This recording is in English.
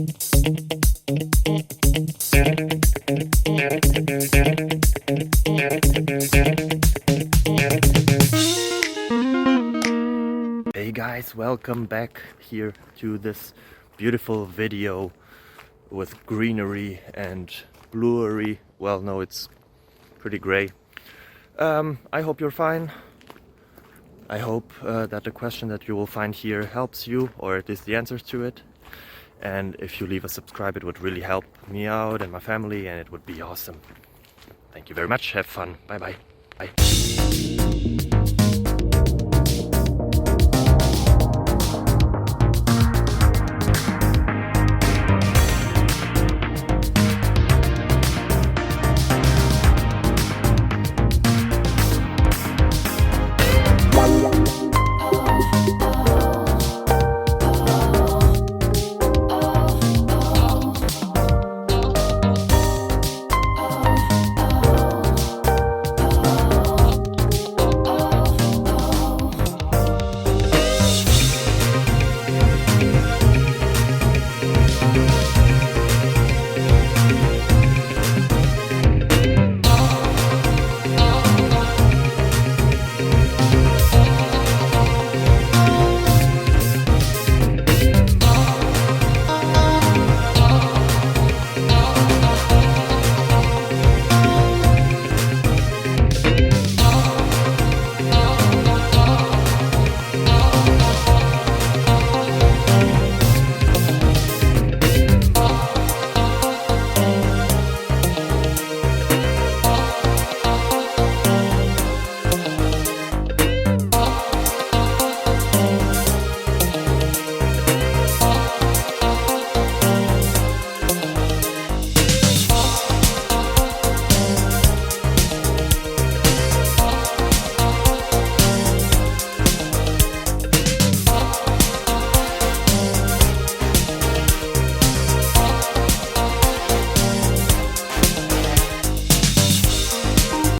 Hey guys, welcome back here to this beautiful video with greenery and bluery. Well, no, it's pretty gray. I hope you're fine. I hope that the question that you will find here helps you, or at least the answers to it. And if you leave a subscribe, it would really help me out and my family, and it would be awesome. Thank you very much. Have fun. Bye bye. Bye.